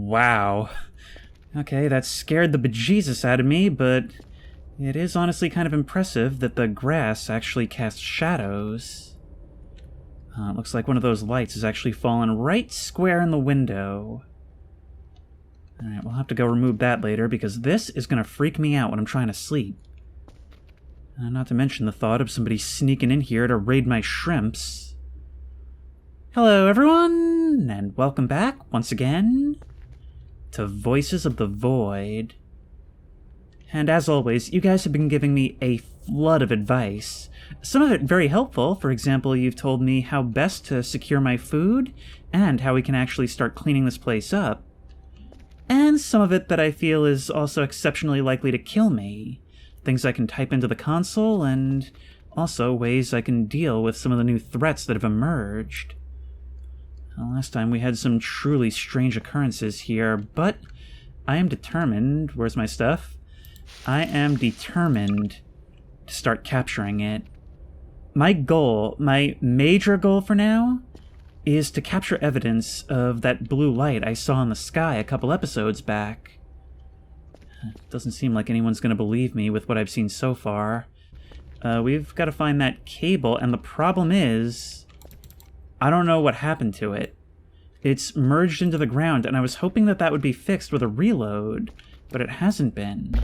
Wow. Okay, that scared the bejesus out of me, but it is honestly kind of impressive that the grass actually casts shadows. It looks like one of those lights has actually fallen right square in the window. Alright, we'll have to go remove that later, because this is going to freak me out when I'm trying to sleep. Not to mention the thought of somebody sneaking in here to raid my shrimps. Hello, everyone, and welcome back, once again, to Voices of the Void. And as always, you guys have been giving me a flood of advice. Some of it very helpful. For example, you've told me how best to secure my food, and how we can actually start cleaning this place up. And some of it that I feel is also exceptionally likely to kill me. Things I can type into the console, and also ways I can deal with some of the new threats that have emerged. Well, last time we had some truly strange occurrences here, but I am determined... Where's my stuff? I am determined to start capturing it. My goal, my major goal for now, is to capture evidence of that blue light I saw in the sky a couple episodes back. It doesn't seem like anyone's going to believe me with what I've seen so far. We've got to find that cable, and the problem is, I don't know what happened to it. It's merged into the ground, and I was hoping that that would be fixed with a reload, but it hasn't been.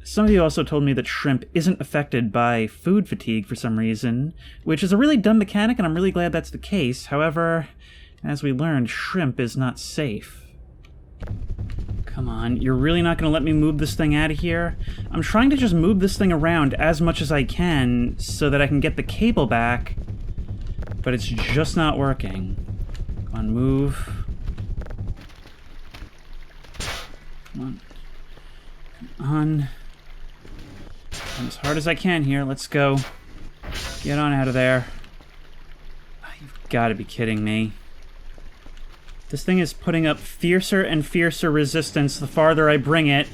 Some of you also told me that shrimp isn't affected by food fatigue for some reason, which is a really dumb mechanic, and I'm really glad that's the case. However, as we learned, shrimp is not safe. Come on, you're really not going to let me move this thing out of here? I'm trying to just move this thing around as much as I can so that I can get the cable back, but it's just not working. Come on, move. Come on. Come on. I'm as hard as I can here. Let's go. Get on out of there. You've got to be kidding me. This thing is putting up fiercer and fiercer resistance the farther I bring it.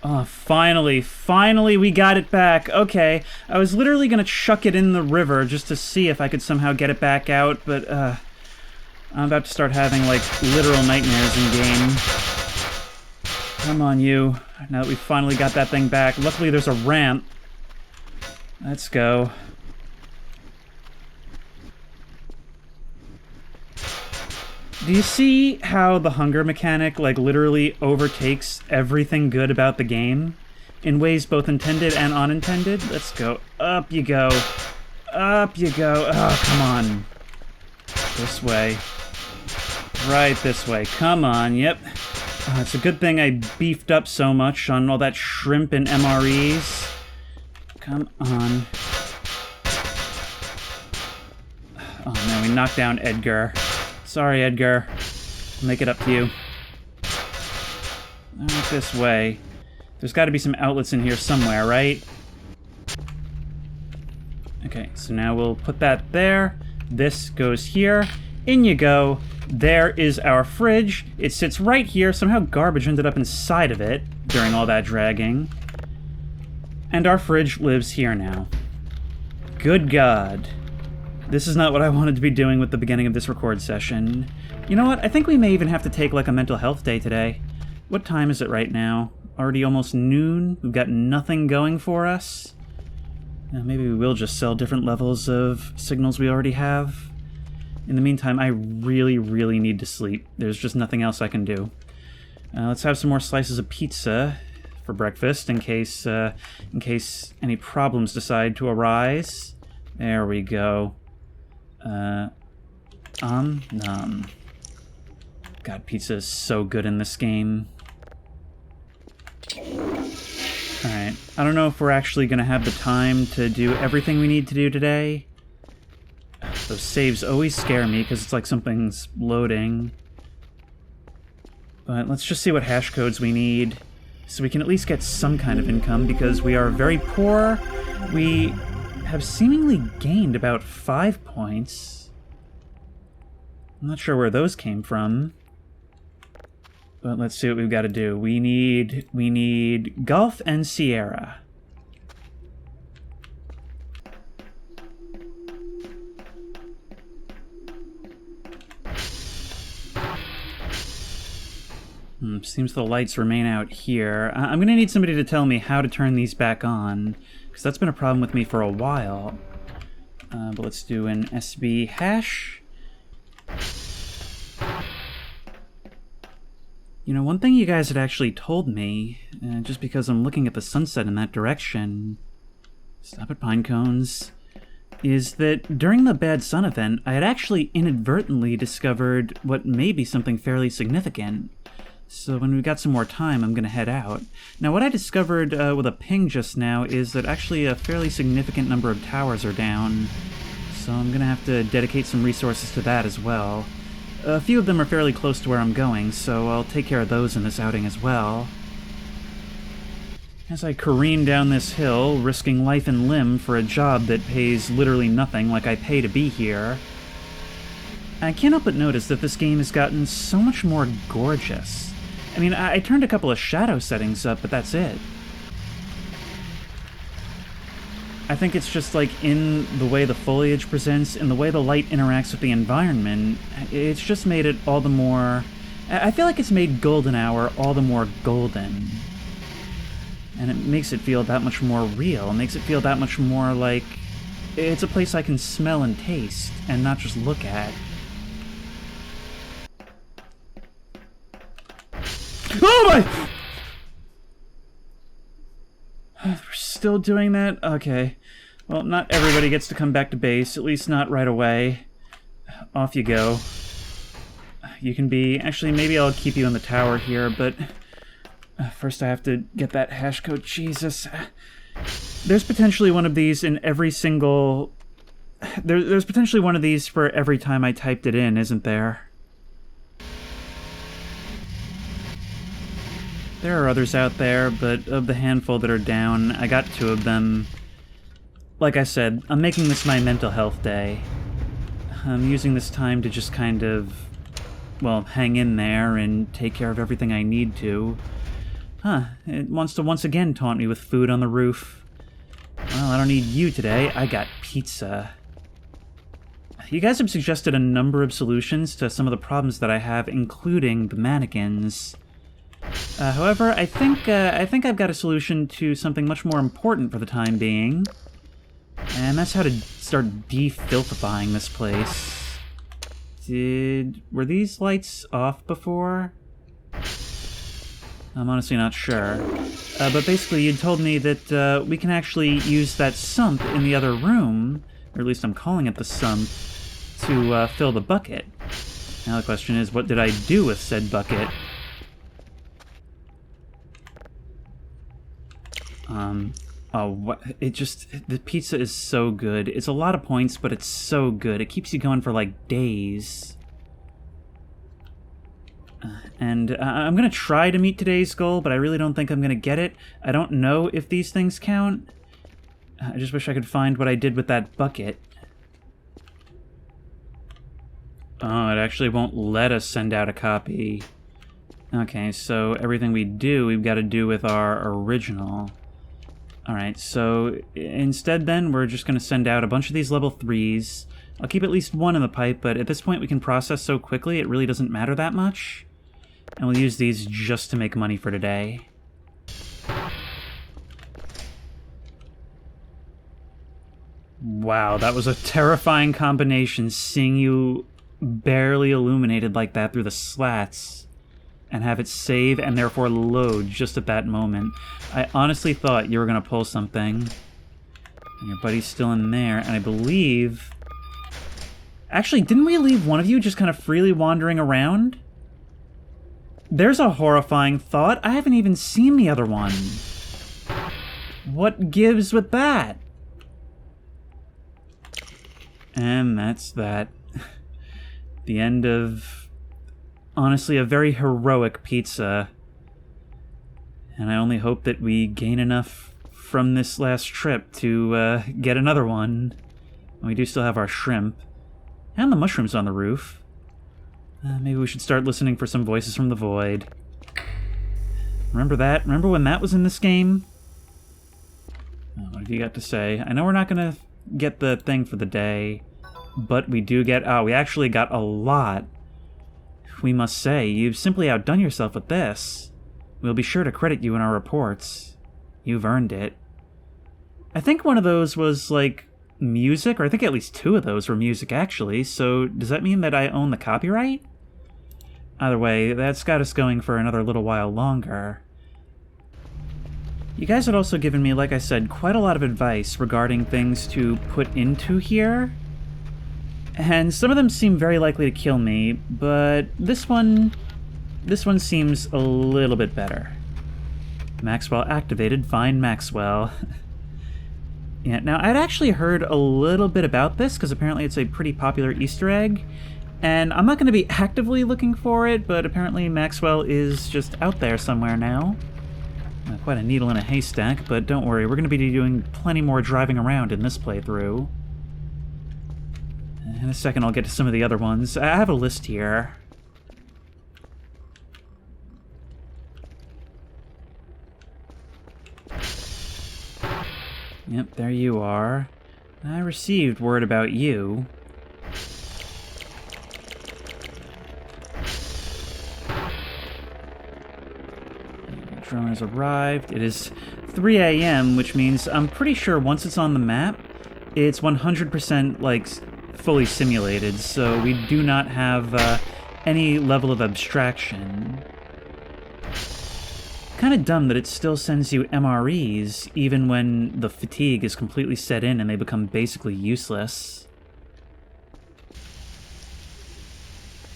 Oh, finally we got it back. Okay, I was literally gonna chuck it in the river just to see if I could somehow get it back out, but I'm about to start having, like, literal nightmares in-game. Come on, you. Now that we finally got that thing back. Luckily, there's a ramp. Let's go. Do you see how the hunger mechanic, like, literally overtakes everything good about the game? In ways both intended and unintended? Let's go. Up you go. Up you go. Oh, come on. This way. Right this way. Come on, yep. Oh, it's a good thing I beefed up so much on all that shrimp and MREs. Come on. Oh man, we knocked down Edgar. Sorry, Edgar. I'll make it up to you. Not this way. There's got to be some outlets in here somewhere, right? Okay, so now we'll put that there. This goes here. In you go. There is our fridge. It sits right here. Somehow garbage ended up inside of it during all that dragging. And our fridge lives here now. Good God. This is not what I wanted to be doing with the beginning of this record session. You know what? I think we may even have to take, like, a mental health day today. What time is it right now? Already almost noon? We've got nothing going for us? Maybe we will just sell different levels of signals we already have. In the meantime, I really, really need to sleep. There's just nothing else I can do. Let's have some more slices of pizza for breakfast in case any problems decide to arise. There we go. Nom. God, pizza is so good in this game. Alright, I don't know if we're actually going to have the time to do everything we need to do today. Those saves always scare me because it's like something's loading. But let's just see what hash codes we need so we can at least get some kind of income because we are very poor. We have seemingly gained about 5 points. I'm not sure where those came from. But let's see what we've got to do. We need Golf and Sierra. Seems the lights remain out here. I'm gonna need somebody to tell me how to turn these back on, because that's been a problem with me for a while. But let's do an SB hash. You know, one thing you guys had actually told me, just because I'm looking at the sunset in that direction, stop at pine cones, is that during the Bad Sun event, I had actually inadvertently discovered what may be something fairly significant. So when we've got some more time, I'm going to head out. Now, what I discovered with a ping just now is that actually a fairly significant number of towers are down. So I'm going to have to dedicate some resources to that as well. A few of them are fairly close to where I'm going, so I'll take care of those in this outing as well. As I careen down this hill, risking life and limb for a job that pays literally nothing like I pay to be here, I can't help but notice that this game has gotten so much more gorgeous. I mean, I turned a couple of shadow settings up, but that's it. I think it's just like in the way the foliage presents, in the way the light interacts with the environment, it's just made it all the more... I feel like it's made Golden Hour all the more golden. And it makes it feel that much more real. It makes it feel that much more like it's a place I can smell and taste, and not just look at. Oh my! We're still doing that? Okay. Well, not everybody gets to come back to base, at least not right away. Off you go. You can be... Actually, maybe I'll keep you in the tower here, but... First I have to get that hash code. Jesus. There's potentially one of these in every single... There's potentially one of these for every time I typed it in, isn't there? There are others out there, but of the handful that are down, I got 2 of them. Like I said, I'm making this my mental health day. I'm using this time to just kind of, well, hang in there and take care of everything I need to. Huh, it wants to once again taunt me with food on the roof. Well, I don't need you today, I got pizza. You guys have suggested a number of solutions to some of the problems that I have, including the mannequins. However, I think I've got a solution to something much more important for the time being. And that's how to start de-filthifying this place. Were these lights off before? I'm honestly not sure. But basically, you told me that we can actually use that sump in the other room, or at least I'm calling it the sump, to fill the bucket. Now the question is, what did I do with said bucket? The pizza is so good. It's a lot of points, but it's so good. It keeps you going for, like, days. I'm gonna try to meet today's goal, but I really don't think I'm gonna get it. I don't know if these things count. I just wish I could find what I did with that bucket. Oh, it actually won't let us send out a copy. Okay, so everything we do, we've got to do with our original. Alright, so instead then, we're just going to send out a bunch of these level 3s. I'll keep at least one in the pipe, but at this point we can process so quickly it really doesn't matter that much. And we'll use these just to make money for today. Wow, that was a terrifying combination, seeing you barely illuminated like that through the slats. And have it save and therefore load just at that moment. I honestly thought you were going to pull something. And your buddy's still in there, and I believe... Actually, didn't we leave one of you just kind of freely wandering around? There's a horrifying thought. I haven't even seen the other one. What gives with that? And that's that. The end of... Honestly, a very heroic pizza. And I only hope that we gain enough from this last trip to get another one. And we do still have our shrimp. And the mushrooms on the roof. Maybe we should start listening for some voices from the void. Remember that? Remember when that was in this game? What have you got to say? I know we're not going to get the thing for the day. But we do get... Oh, we actually got a lot We must say, you've simply outdone yourself with this. We'll be sure to credit you in our reports. You've earned it. I think one of those was, like, music, or I think at least 2 of those were music, actually, so does that mean that I own the copyright? Either way, that's got us going for another little while longer. You guys had also given me, like I said, quite a lot of advice regarding things to put into here. And some of them seem very likely to kill me, but this one seems a little bit better. Maxwell activated, find Maxwell. Yeah, now I'd actually heard a little bit about this, because apparently it's a pretty popular Easter egg, and I'm not going to be actively looking for it, but apparently Maxwell is just out there somewhere now. Quite a needle in a haystack, but don't worry, we're going to be doing plenty more driving around in this playthrough. In a second I'll get to some of the other ones. I have a list here. Yep, there you are. I received word about you. The drone has arrived. It is 3 a.m., which means I'm pretty sure once it's on the map, it's 100% like fully simulated, so we do not have any level of abstraction. Kind of dumb that it still sends you MREs even when the fatigue is completely set in and they become basically useless.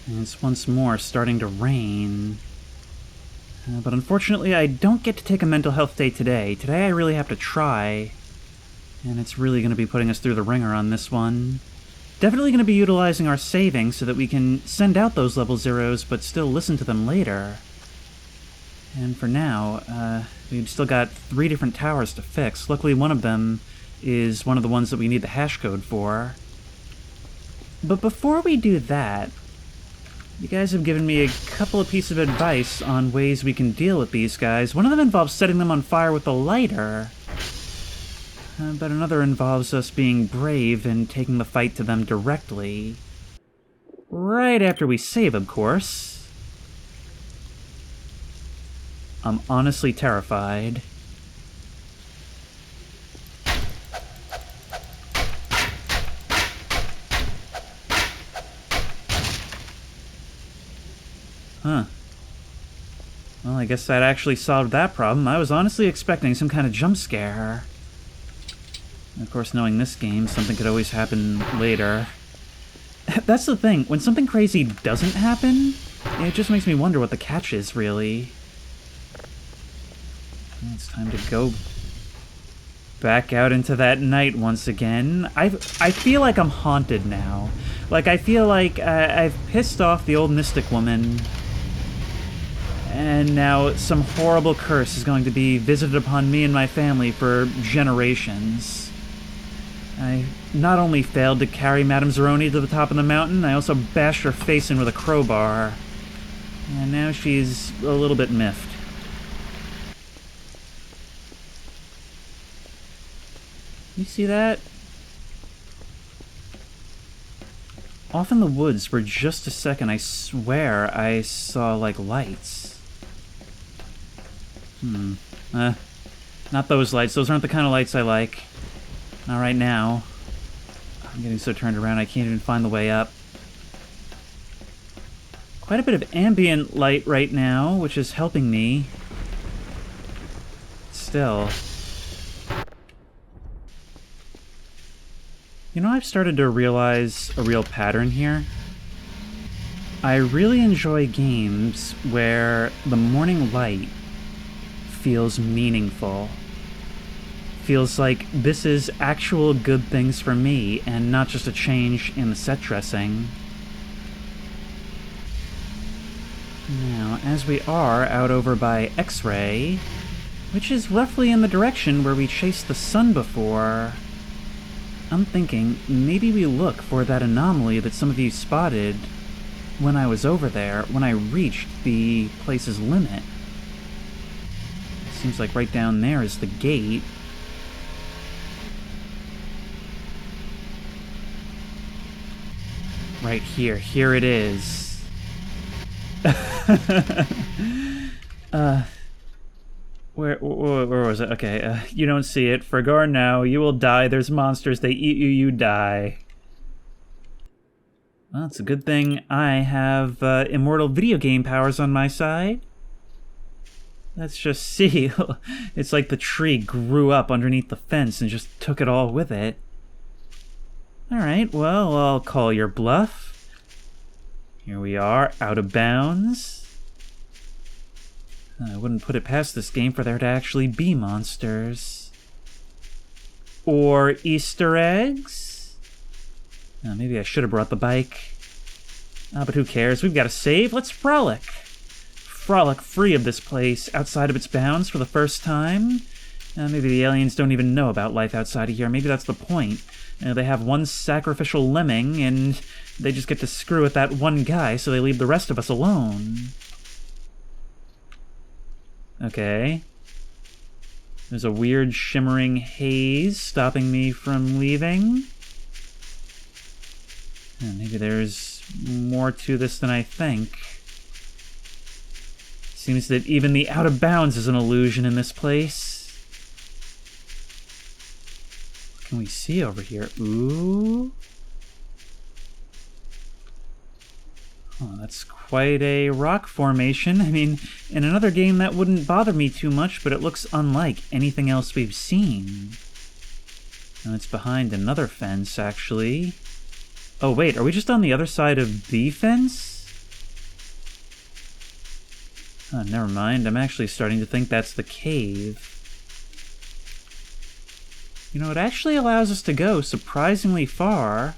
And it's once more starting to rain. But unfortunately I don't get to take a mental health day today. Today I really have to try. And it's really going to be putting us through the ringer on this one. Definitely going to be utilizing our savings so that we can send out those level zeros but still listen to them later. And for now, we've still got 3 different towers to fix. Luckily, one of them is one of the ones that we need the hash code for. But before we do that, you guys have given me a couple of pieces of advice on ways we can deal with these guys. One of them involves setting them on fire with a lighter, but another involves us being brave and taking the fight to them directly. Right after we save, of course. I'm honestly terrified. Huh. Well, I guess that actually solved that problem. I was honestly expecting some kind of jump scare. Of course, knowing this game, something could always happen later. That's the thing. When something crazy doesn't happen, it just makes me wonder what the catch is, really. It's time to go back out into that night once again. I feel like I'm haunted now. Like, I feel like I've pissed off the old mystic woman, and now some horrible curse is going to be visited upon me and my family for generations. I not only failed to carry Madame Zeroni to the top of the mountain, I also bashed her face in with a crowbar. And now she's a little bit miffed. You see that? Off in the woods for just a second, I swear I saw, like, lights. Not those lights. Those aren't the kind of lights I like. Not right now. I'm getting so turned around I can't even find the way up. Quite a bit of ambient light right now, which is helping me. Still. You know, I've started to realize a real pattern here. I really enjoy games where the morning light feels meaningful. Feels like this is actual good things for me and not just a change in the set dressing. Now, as we are out over by X-Ray, which is roughly in the direction where we chased the sun before, I'm thinking maybe we look for that anomaly that some of you spotted when I was over there, when I reached the place's limit. Seems like right down there is the gate. Right here. Here it is. Where was it? Okay, you don't see it. Forgar now. You will die. There's monsters. They eat you. You die. Well, it's a good thing I have immortal video game powers on my side. Let's just see. It's like the tree grew up underneath the fence and just took it all with it. Alright, well, I'll call your bluff. Here we are, out of bounds. I wouldn't put it past this game for there to actually be monsters. Or Easter eggs? Maybe I should have brought the bike. But who cares? We've got to save. Let's frolic. Frolic free of this place, outside of its bounds for the first time. Maybe the aliens don't even know about life outside of here. Maybe that's the point. They have one sacrificial lemming, and they just get to screw with that one guy, so they leave the rest of us alone. Okay. There's a weird shimmering haze stopping me from leaving. Maybe there's more to this than I think. Seems that even the out of bounds is an illusion in this place. What can we see over here? Ooh. Oh, that's quite a rock formation. I mean, in another game that wouldn't bother me too much, but it looks unlike anything else we've seen. And it's behind another fence, actually. Oh, wait, are we just on the other side of the fence? Oh, never mind. I'm actually starting to think that's the cave. You know, it actually allows us to go surprisingly far,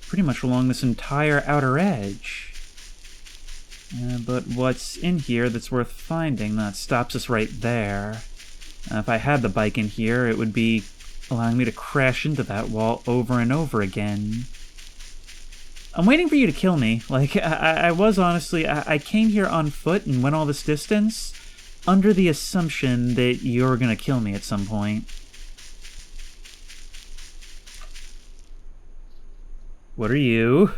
pretty much along this entire outer edge. But what's in here that's worth finding? That stops us right there. If I had the bike in here, it would be allowing me to crash into that wall over and over again. I'm waiting for you to kill me. Like, I was honestly... I came here on foot and went all this distance under the assumption that you're gonna kill me at some point. What are you?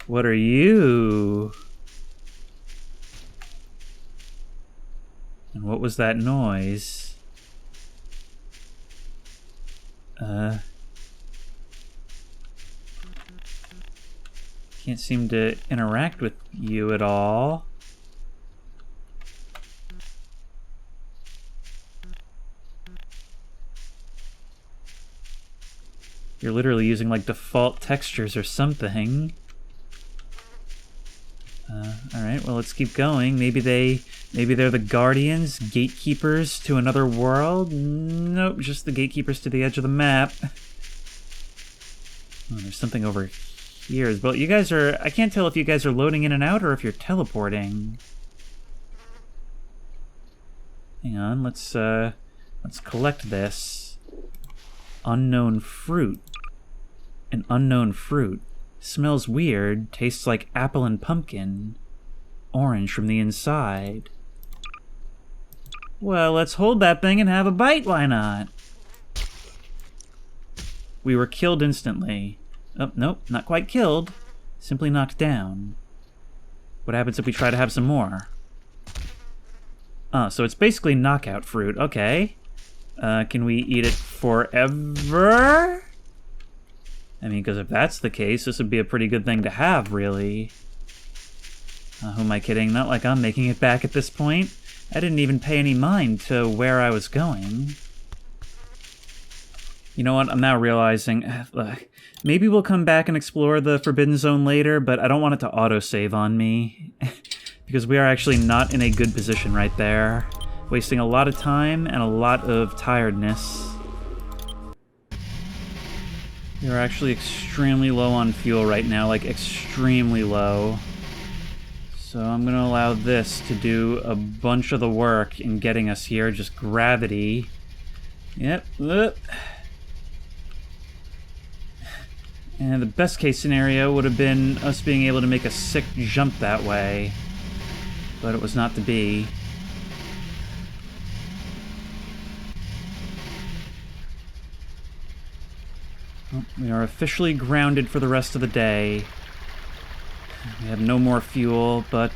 What are you? And what was that noise? Can't seem to interact with you at all. You're literally using like default textures or something. Alright, well, let's keep going. Maybe they're the guardians, gatekeepers to another world? Nope, just the gatekeepers to the edge of the map. Oh, there's something over here. But you guys are... I can't tell if you guys are loading in and out or if you're teleporting. Hang on, let's collect this. Unknown fruit. An unknown fruit. Smells weird, tastes like apple and pumpkin. Orange from the inside. Well, let's hold that thing and have a bite, why not? We were killed instantly. Oh, nope, not quite killed. Simply knocked down. What happens if we try to have some more? Oh, so it's basically knockout fruit, okay. Can we eat it forever? I mean, because if that's the case, this would be a pretty good thing to have, really. Who am I kidding? Not like I'm making it back at this point. I didn't even pay any mind to where I was going. You know what? I'm now realizing... maybe we'll come back and explore the Forbidden Zone later, but I don't want it to autosave on me. Because we are actually not in a good position right there. Wasting a lot of time and a lot of tiredness. We're actually extremely low on fuel right now, like extremely low. So I'm gonna allow this to do a bunch of the work in getting us here, just gravity. Yep. And the best case scenario would have been us being able to make a sick jump that way. But it was not to be. Well, we are officially grounded for the rest of the day. We have no more fuel, but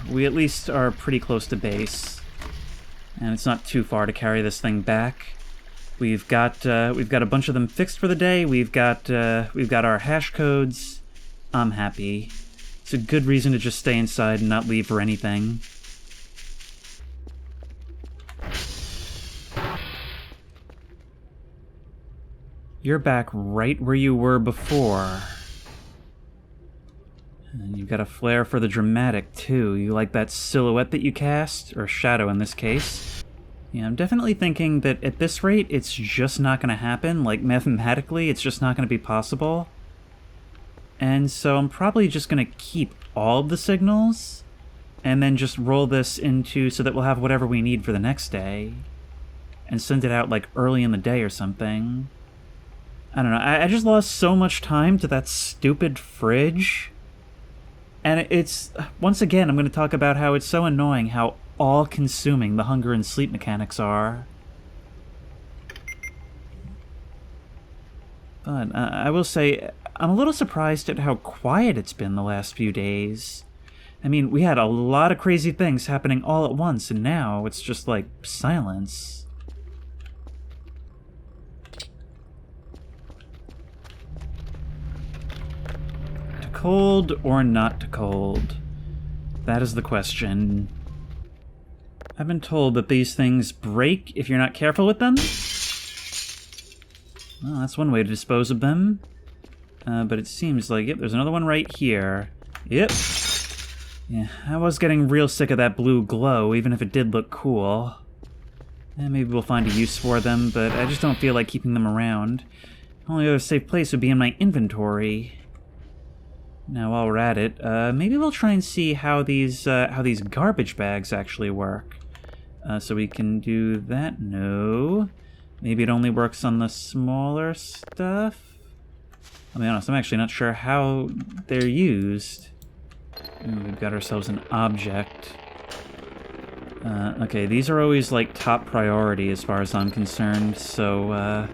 we at least are pretty close to base. And it's not too far to carry this thing back. We've got a bunch of them fixed for the day. We've got our hash codes. I'm happy. It's a good reason to just stay inside and not leave for anything. You're back right where you were before. And you've got a flair for the dramatic, too. You like that silhouette that you cast? Or shadow, in this case. Yeah, I'm definitely thinking that at this rate, it's just not going to happen. Like, mathematically, it's just not going to be possible. And so I'm probably just going to keep all of the signals, and then just roll this into so that we'll have whatever we need for the next day. And send it out, like, early in the day or something. I don't know, I just lost so much time to that stupid fridge. And it's, once again, I'm going to talk about how it's so annoying how all-consuming the hunger and sleep mechanics are. But I will say, I'm a little surprised at how quiet it's been the last few days. I mean, we had a lot of crazy things happening all at once, and now it's just like silence. Cold or not to cold? That is the question. I've been told that these things break if you're not careful with them. Well, that's one way to dispose of them. But it seems like, yep, there's another one right here. Yep. Yeah, I was getting real sick of that blue glow, even if it did look cool. Maybe we'll find a use for them, but I just don't feel like keeping them around. Only other safe place would be in my inventory. Now, while we're at it, maybe we'll try and see how these garbage bags actually work. So we can do that. No. Maybe it only works on the smaller stuff? I'll be honest, I'm actually not sure how they're used. Ooh, we've got ourselves an object. Okay, these are always, like, top priority as far as I'm concerned, so,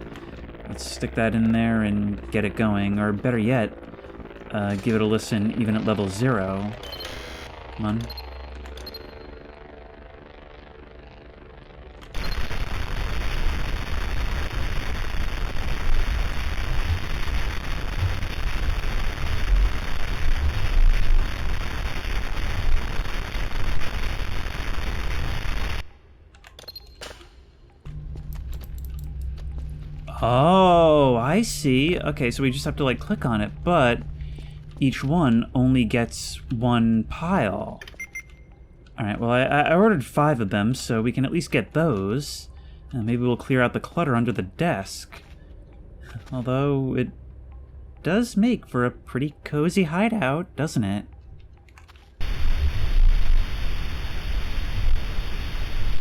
let's stick that in there and get it going, or better yet, give it a listen even at level 0. Come on. Oh, I see. Okay, so we just have to, like, click on it, but each one only gets one pile. Alright, well, I ordered 5 of them, so we can at least get those. Maybe we'll clear out the clutter under the desk. Although, it does make for a pretty cozy hideout, doesn't it?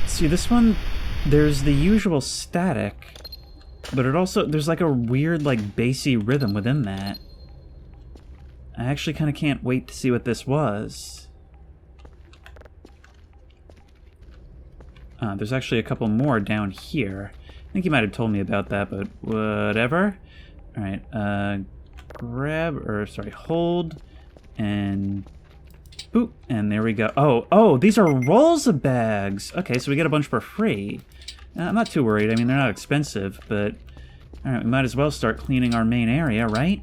See, this one, there's the usual static, but it also, there's like a weird, like, bassy rhythm within that. I actually kind of can't wait to see what this was. There's actually a couple more down here. I think you might have told me about that, but whatever. Alright, hold, and boop, and there we go. Oh, these are rolls of bags! Okay, so we get a bunch for free. I'm not too worried, I mean, they're not expensive, but... Alright, we might as well start cleaning our main area, right?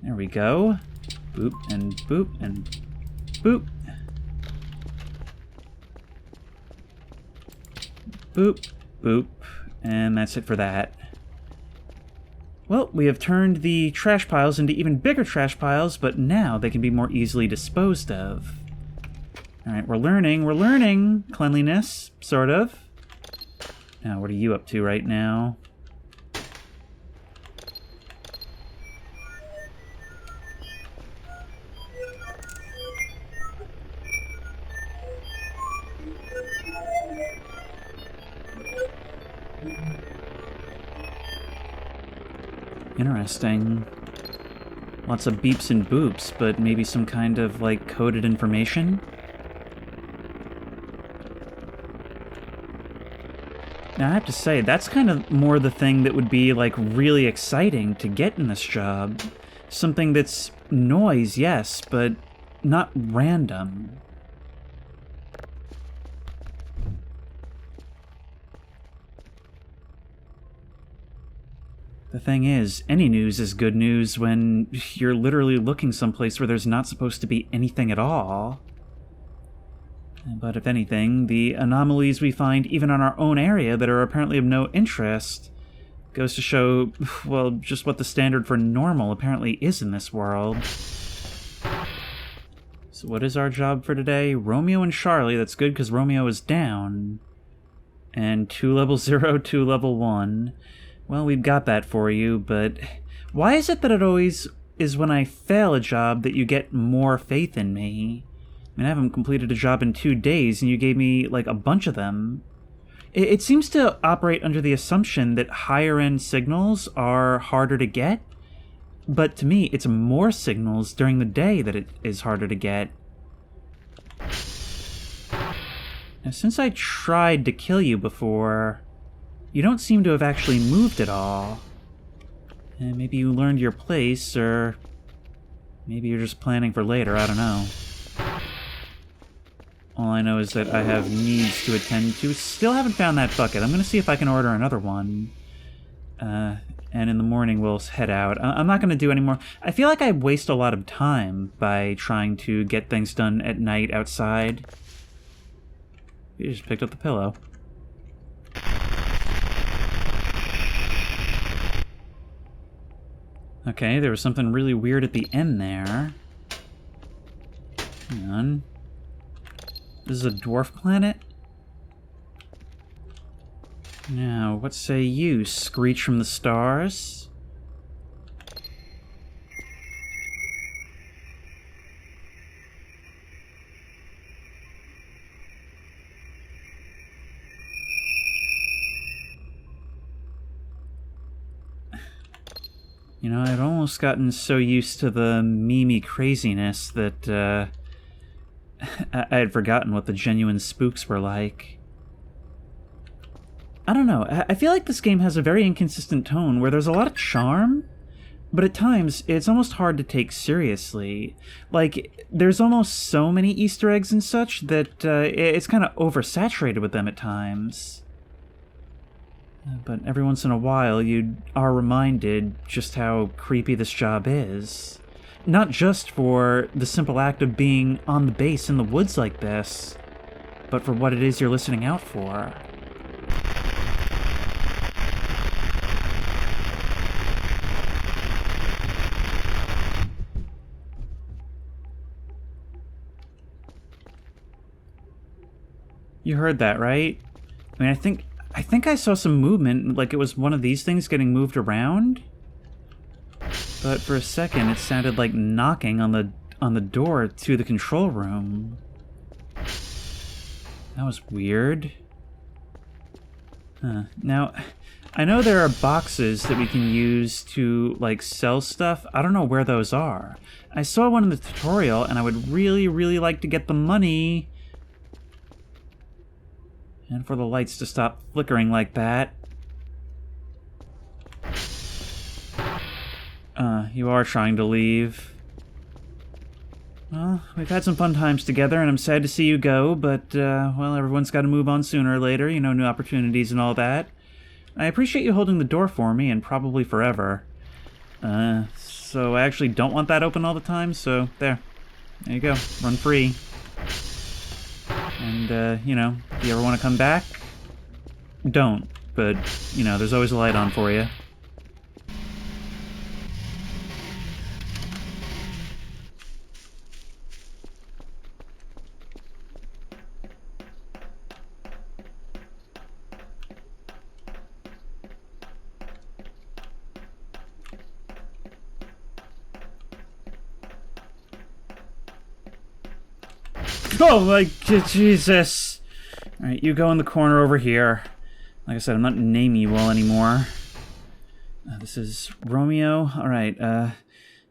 There we go. Boop, and boop, and boop. Boop, boop, and that's it for that. Well, we have turned the trash piles into even bigger trash piles, but now they can be more easily disposed of. Alright, we're learning cleanliness, sort of. Now, what are you up to right now? Interesting. Lots of beeps and boops, but maybe some kind of, like, coded information? Now, I have to say, that's kind of more the thing that would be, like, really exciting to get in this job. Something that's noise, yes, but not random. The thing is, any news is good news when you're literally looking someplace where there's not supposed to be anything at all. But if anything, the anomalies we find even on our own area that are apparently of no interest goes to show, well, just what the standard for normal apparently is in this world. So what is our job for today? Romeo and Charlie. That's good because Romeo is down. And 2 level 0, 2 level 1. Well, we've got that for you, but why is it that it always is when I fail a job that you get more faith in me? I mean, I haven't completed a job in 2 days, and you gave me, like, a bunch of them. It seems to operate under the assumption that higher-end signals are harder to get, but to me, it's more signals during the day that it is harder to get. Now, since I tried to kill you before, you don't seem to have actually moved at all. And maybe you learned your place, or maybe you're just planning for later, I don't know. All I know is that I have needs to attend to. Still haven't found that bucket. I'm gonna see if I can order another one. And in the morning we'll head out. I'm not gonna do any more. I feel like I waste a lot of time by trying to get things done at night outside. You just picked up the pillow. Okay, there was something really weird at the end there. Hang on. This is a dwarf planet? Now, what say you, Screech from the Stars? You know, I'd almost gotten so used to the meme craziness that, I had forgotten what the genuine spooks were like. I don't know, I feel like this game has a very inconsistent tone where there's a lot of charm, but at times it's almost hard to take seriously. Like, there's almost so many Easter eggs and such that it's kind of oversaturated with them at times. But every once in a while, you are reminded just how creepy this job is. Not just for the simple act of being on the base in the woods like this, but for what it is you're listening out for. You heard that, right? I mean, I think I saw some movement, like it was one of these things getting moved around. But for a second, it sounded like knocking on the door to the control room. That was weird. Now, I know there are boxes that we can use to, like, sell stuff. I don't know where those are. I saw one in the tutorial, and I would really, really like to get the money. And for the lights to stop flickering like that. You are trying to leave. Well, we've had some fun times together, and I'm sad to see you go, but, well, everyone's got to move on sooner or later, you know, new opportunities and all that. I appreciate you holding the door for me, and probably forever. So I actually don't want that open all the time, so there. There you go. Run free. And, you know, if you ever want to come back, don't. But, you know, there's always a light on for you. Oh my Jesus! Alright, you go in the corner over here. Like I said, I'm not naming you all anymore. This is Romeo. Alright,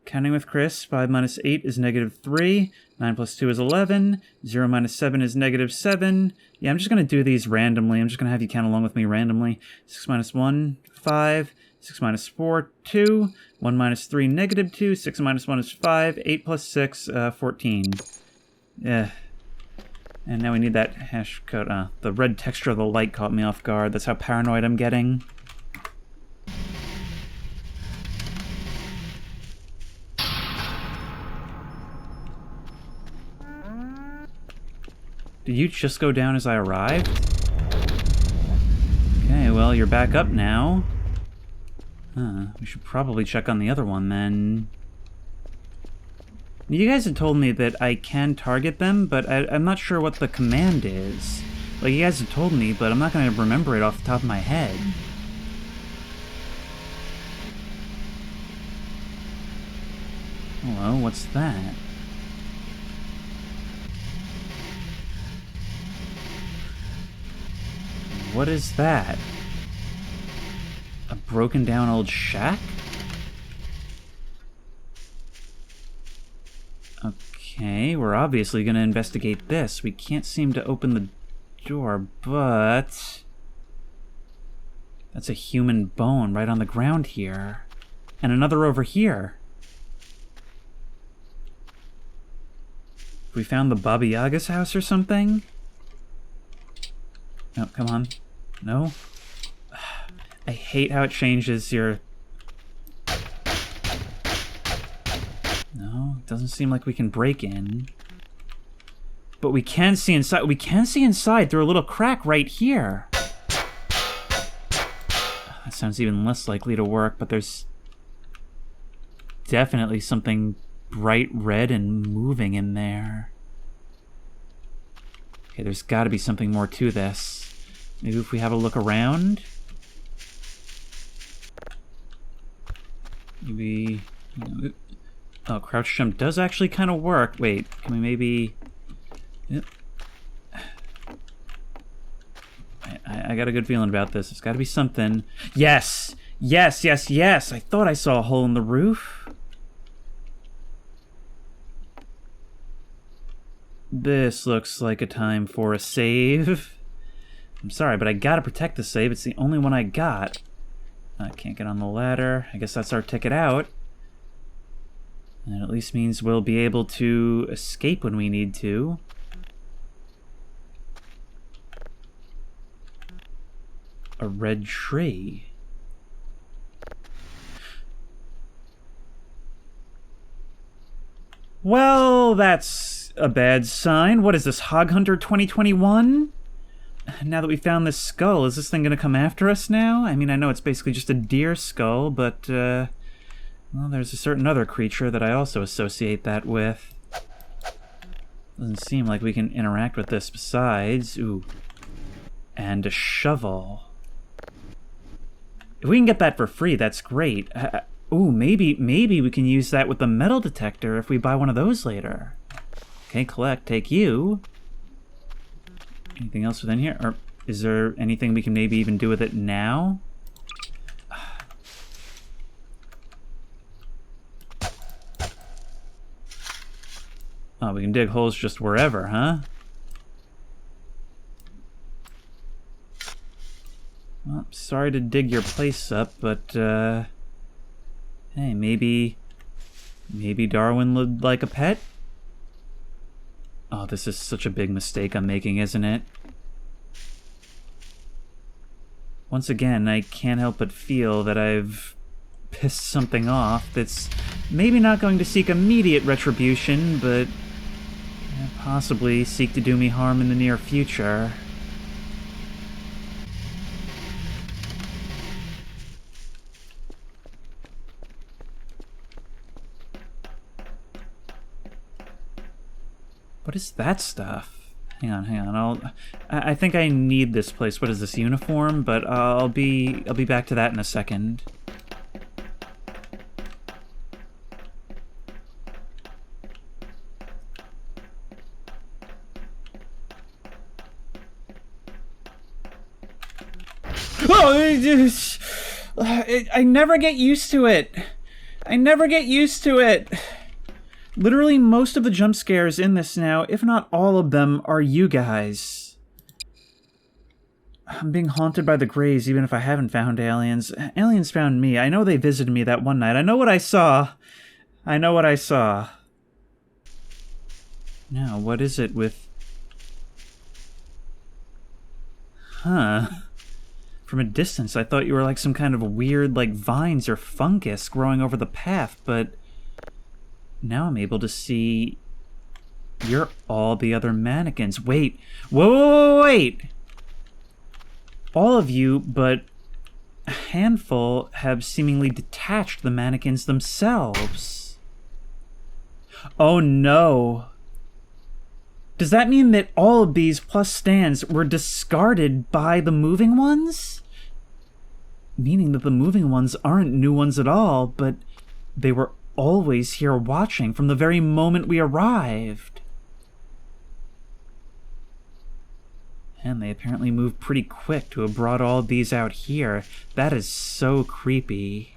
counting with Chris, 5 minus 8 is -3. 9 plus 2 is 11. 0 minus 7 is -7. Yeah, I'm just going to do these randomly. I'm just going to have you count along with me randomly. 6 minus 1, 5. 6 minus 4, 2. 1 minus 3, -2. 6 minus 1 is 5. 8 plus 6, 14. Yeah. And now we need that hash code. The red texture of the light caught me off guard. That's how paranoid I'm getting. Did you just go down as I arrived? Okay, well, you're back up now. We should probably check on the other one, then. You guys had told me that I can target them, but I'm not sure what the command is. Like, you guys had told me, but I'm not going to remember it off the top of my head. Hello, what's that? What is that? A broken down old shack? Okay, we're obviously gonna investigate this. We can't seem to open the door, but... that's a human bone right on the ground here. And another over here. We found the Baba Yaga's house or something? No, come on. No? I hate how it changes your... No, it doesn't seem like we can break in. But we can see inside. We can see inside through a little crack right here. That sounds even less likely to work, but there's definitely something bright red and moving in there. Okay, there's got to be something more to this. Maybe if we have a look around? Maybe... oh, crouch jump does actually kind of work. Wait, can we maybe... Yep. I got a good feeling about this. There's got to be something. Yes! Yes, yes, yes! I thought I saw a hole in the roof. This looks like a time for a save. I'm sorry, but I gotta protect the save. It's the only one I got. I can't get on the ladder. I guess that's our ticket out. And it at least means we'll be able to escape when we need to. A red tree. Well, that's a bad sign. What is this, Hog Hunter 2021? Now that we found this skull, is this thing gonna come after us now? I mean, I know it's basically just a deer skull, but, well, there's a certain other creature that I also associate that with. Doesn't seem like we can interact with this besides. Ooh. And a shovel. If we can get that for free, that's great. Ooh, maybe we can use that with the metal detector if we buy one of those later. Okay, collect, take you. Anything else within here? Or is there anything we can maybe even do with it now? Oh, we can dig holes just wherever, huh? Well, sorry to dig your place up, but, hey, maybe Darwin would like a pet? Oh, this is such a big mistake I'm making, isn't it? Once again, I can't help but feel that I've pissed something off that's maybe not going to seek immediate retribution, but possibly seek to do me harm in the near future. What is that stuff? Hang on. I think I need this place. What is this, uniform? But I'll be back to that in a second. Oh, I never get used to it. I never get used to it. Literally most of the jump scares in this now, if not all of them, are you guys. I'm being haunted by the grays even if I haven't found aliens. Aliens found me. I know they visited me that one night. I know what I saw. I know what I saw. Now, what is it with... Huh. From a distance, I thought you were like some kind of weird, like, vines or fungus growing over the path, but... Now I'm able to see... You're all the other mannequins. Wait. Whoa, wait! All of you, but... A handful have seemingly detached the mannequins themselves. Oh no. Does that mean that all of these plus stands were discarded by the moving ones? Meaning that the moving ones aren't new ones at all, but they were always here watching from the very moment we arrived. And they apparently moved pretty quick to have brought all these out here. That is so creepy.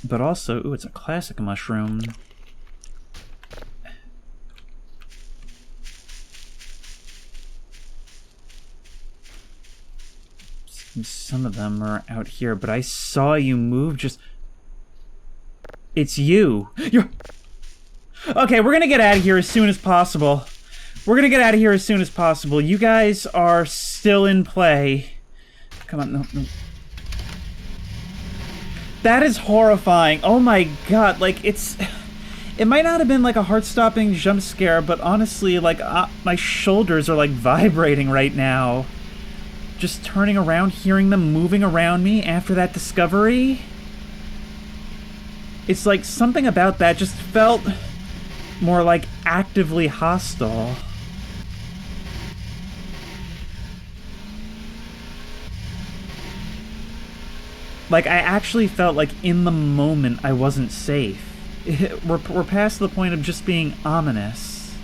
But also, ooh, it's a classic mushroom. Some of them are out here, but I saw you move just... It's you! You're... Okay, we're gonna get out of here as soon as possible. We're gonna get out of here as soon as possible. You guys are still in play. Come on, no. That is horrifying. Oh my god, like, it's... It might not have been like a heart-stopping jump scare, but honestly, like, my shoulders are like vibrating right now. Just turning around, hearing them moving around me after that discovery. It's like something about that just felt more like actively hostile. Like, I actually felt like in the moment I wasn't safe. We're past the point of just being ominous.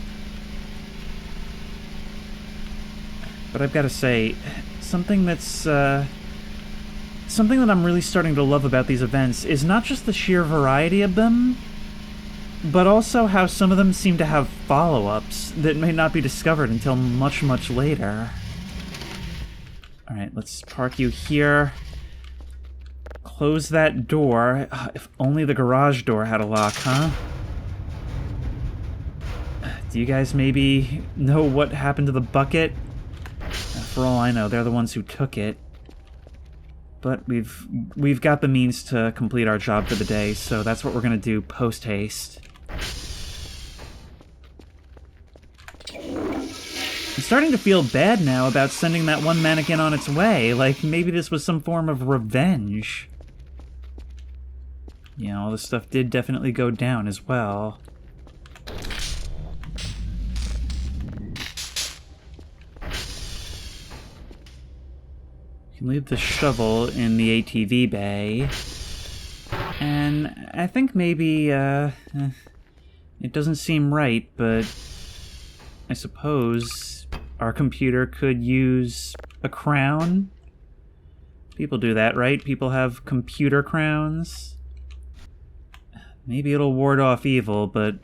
But I've got to say, something that's, something that I'm really starting to love about these events is not just the sheer variety of them, but also how some of them seem to have follow-ups that may not be discovered until much, much later. Alright, let's park you here. Close that door. If only the garage door had a lock, huh? Do you guys maybe know what happened to the bucket? For all I know, they're the ones who took it. But we've got the means to complete our job for the day, so that's what we're gonna do post-haste. I'm starting to feel bad now about sending that one mannequin on its way. Like, maybe this was some form of revenge. Yeah, all this stuff did definitely go down as well. You can leave the shovel in the ATV bay. And I think maybe, it doesn't seem right, but I suppose our computer could use a crown. People do that, right? People have computer crowns. Maybe it'll ward off evil, but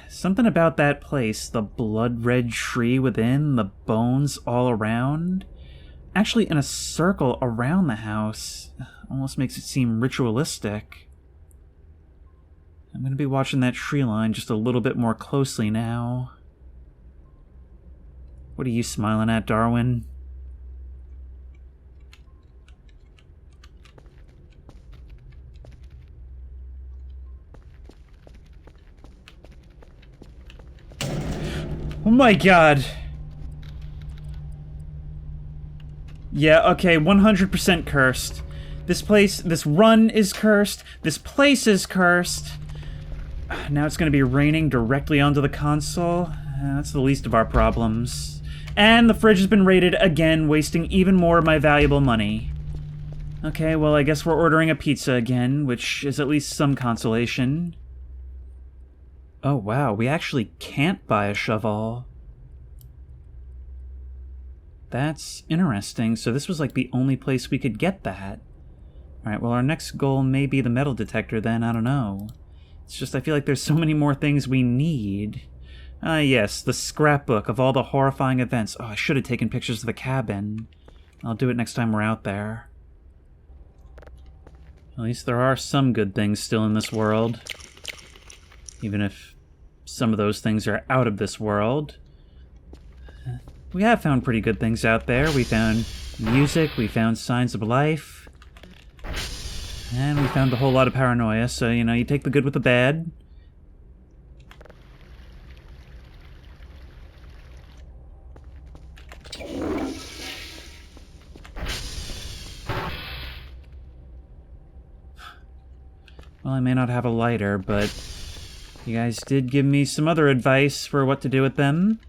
something about that place, the blood-red tree within, the bones all around, actually in a circle around the house, almost makes it seem ritualistic. I'm going to be watching that tree line just a little bit more closely now. What are you smiling at, Darwin? Oh my god. Yeah, okay, 100% cursed. This place, this run is cursed. This place is cursed. Now it's going to be raining directly onto the console. That's the least of our problems. And the fridge has been raided again, wasting even more of my valuable money. Okay, well, I guess we're ordering a pizza again, which is at least some consolation. Oh, wow, we actually can't buy a shovel. That's interesting. So this was like the only place we could get that. Alright, well our next goal may be the metal detector then, I don't know. It's just I feel like there's so many more things we need. Ah yes, the scrapbook of all the horrifying events. Oh, I should have taken pictures of the cabin. I'll do it next time we're out there. At least there are some good things still in this world. Even if some of those things are out of this world. We have found pretty good things out there. We found music, we found signs of life. And we found a whole lot of paranoia, so, you know, you take the good with the bad. Well, I may not have a lighter, but you guys did give me some other advice for what to do with them,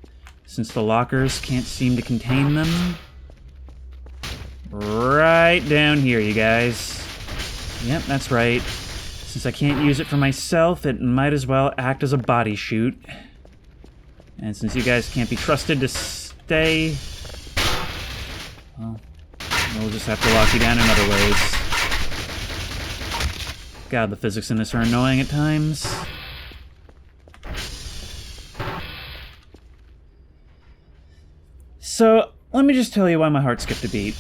since the lockers can't seem to contain them. Right down here, you guys. Yep, that's right. Since I can't use it for myself, it might as well act as a body chute. And since you guys can't be trusted to stay, well, we'll just have to lock you down in other ways. God, the physics in this are annoying at times. So, let me just tell you why my heart skipped a beat.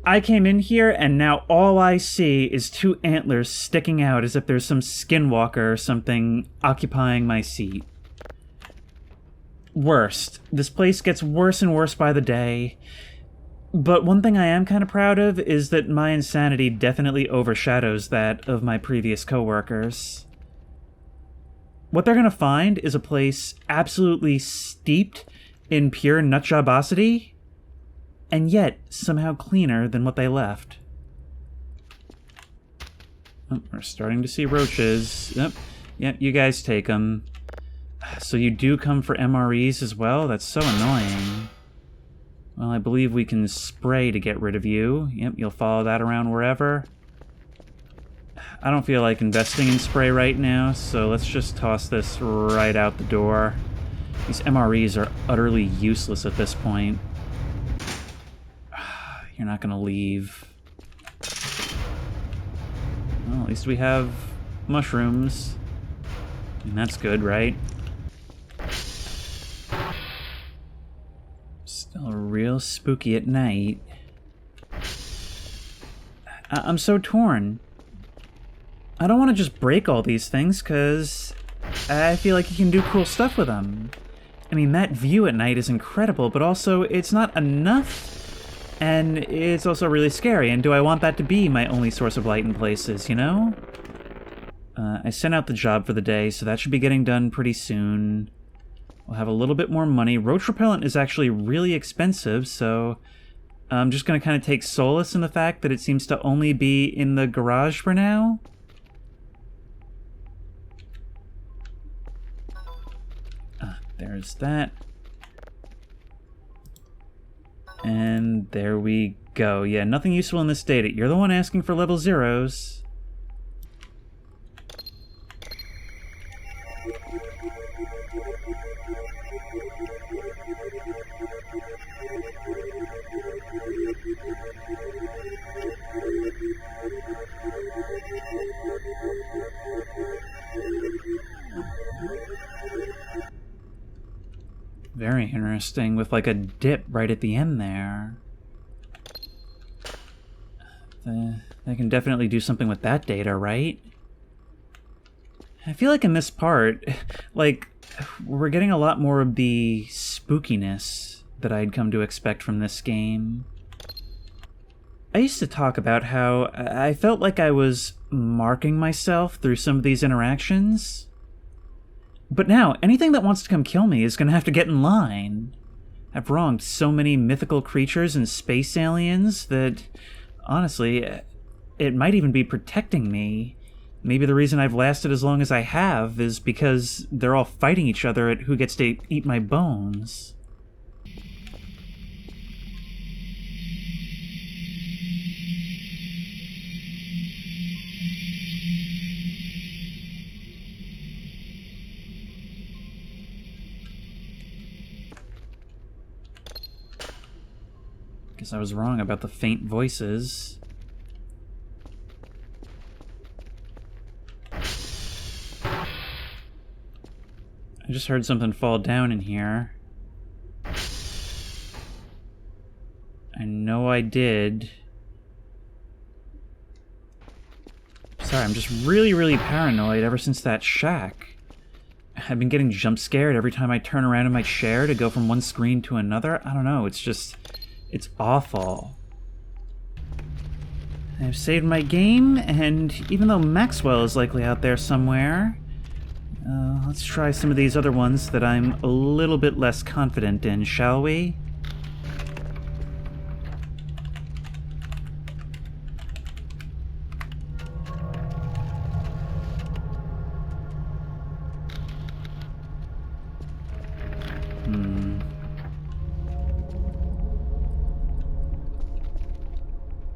I came in here, and now all I see is two antlers sticking out as if there's some skinwalker or something occupying my seat. Worst. This place gets worse and worse by the day. But one thing I am kind of proud of is that my insanity definitely overshadows that of my previous coworkers. What they're gonna find is a place absolutely steeped in pure nutjobosity, and yet somehow cleaner than what they left. Oh, we're starting to see roaches. Yep, you guys take them. So you do come for MREs as well? That's so annoying. Well, I believe we can spray to get rid of you. Yep, you'll follow that around wherever. I don't feel like investing in spray right now, so let's just toss this right out the door. These MREs are utterly useless at this point. You're not gonna leave. Well, at least we have mushrooms. And that's good, right? Still real spooky at night. I'm so torn. I don't want to just break all these things, because I feel like you can do cool stuff with them. I mean, that view at night is incredible, but also it's not enough. And it's also really scary, and do I want that to be my only source of light in places, you know? I sent out the job for the day, so that should be getting done pretty soon. We'll have a little bit more money. Roach repellent is actually really expensive, so I'm just going to kind of take solace in the fact that it seems to only be in the garage for now. There's that. And there we go. Yeah, nothing useful in this data. You're the one asking for level zeros. Very interesting, with like a dip right at the end there. They can definitely do something with that data, right? I feel like in this part, like, we're getting a lot more of the spookiness that I'd come to expect from this game. I used to talk about how I felt like I was marking myself through some of these interactions. But now, anything that wants to come kill me is going to have to get in line. I've wronged so many mythical creatures and space aliens that, honestly, it might even be protecting me. Maybe the reason I've lasted as long as I have is because they're all fighting each other at who gets to eat my bones. Guess I was wrong about the faint voices. I just heard something fall down in here. I know I did. Sorry, I'm just really, really paranoid ever since that shack. I've been getting jump scared every time I turn around in my chair to go from one screen to another. I don't know, it's just... it's awful. I've saved my game, and even though Maxwell is likely out there somewhere, let's try some of these other ones that I'm a little bit less confident in, shall we?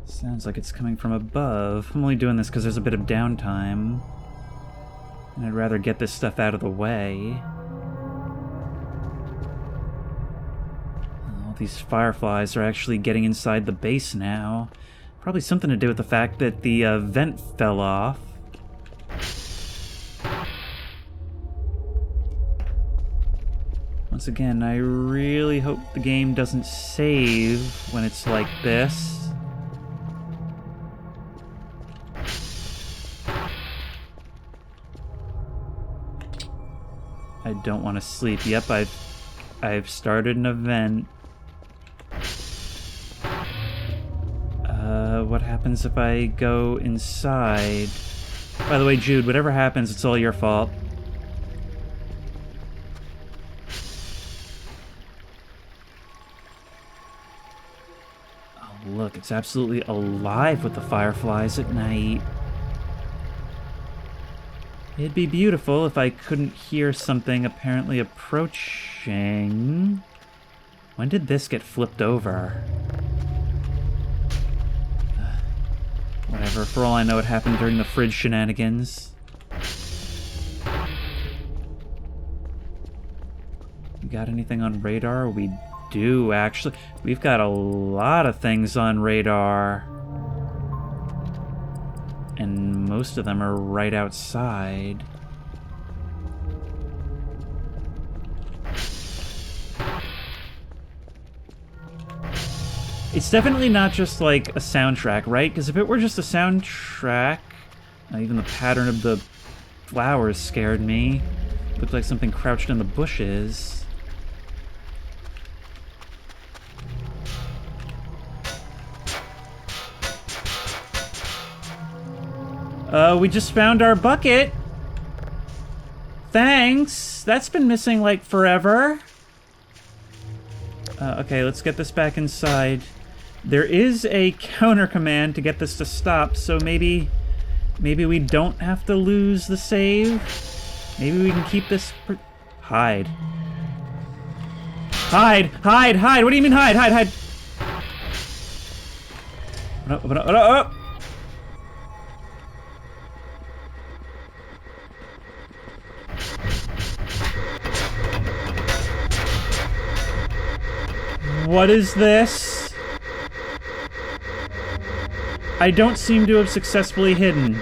Sounds like it's coming from above. I'm only doing this because there's a bit of downtime. And I'd rather get this stuff out of the way. All these fireflies are actually getting inside the base now. Probably something to do with the fact that the vent fell off. Once again, I really hope the game doesn't save when it's like this. I don't want to sleep. Yep, I've started an event. What happens if I go inside? By the way, Jude, whatever happens, it's all your fault. Oh, look, it's absolutely alive with the fireflies at night. It'd be beautiful if I couldn't hear something apparently approaching. When did this get flipped over? Whatever, for all I know it happened during the fridge shenanigans. We got anything on radar? We do, actually. We've got a lot of things on radar. And most of them are right outside. It's definitely not just like a soundtrack, right? Because if it were just a soundtrack, even the pattern of the flowers scared me. Looked like something crouched in the bushes. We just found our bucket. Thanks. That's been missing like forever. Okay, let's get this back inside. There is a counter command to get this to stop, so maybe we don't have to lose the save. Maybe we can keep this. Hide. Hide! Hide! Hide! What do you mean hide? Hide! Hide! Open up! Open up! What is this? I don't seem to have successfully hidden.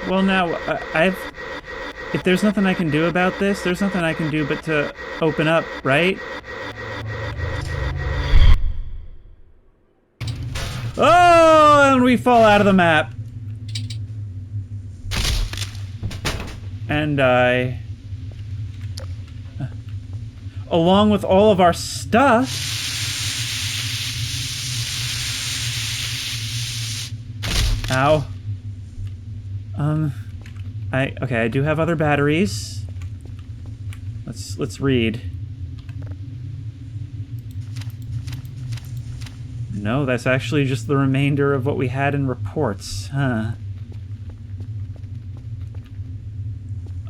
Well, now, if there's nothing I can do about this, there's nothing I can do but to open up, right? Oh, and we fall out of the map. And die. Along with all of our stuff. Ow. Okay, I do have other batteries. Let's read. No, that's actually just the remainder of what we had in reports, huh?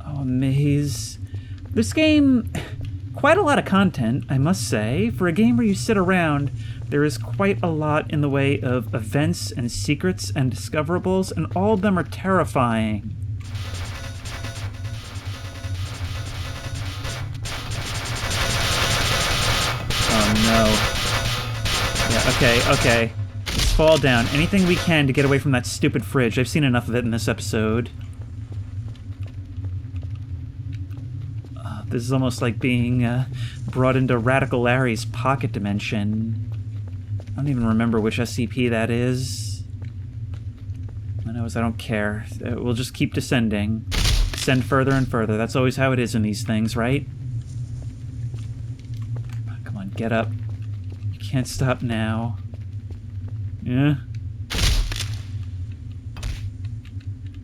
Oh, maze. This game, quite a lot of content, I must say. For a game where you sit around, there is quite a lot in the way of events and secrets and discoverables, and all of them are terrifying. Oh no. Yeah, okay. Let's fall down. Anything we can to get away from that stupid fridge. I've seen enough of it in this episode. This is almost like being brought into Radical Larry's pocket dimension. I don't even remember which SCP that is. All I know is I don't care. We'll just keep descending. Descend further and further. That's always how it is in these things, right? Oh, come on, get up. You can't stop now. Yeah?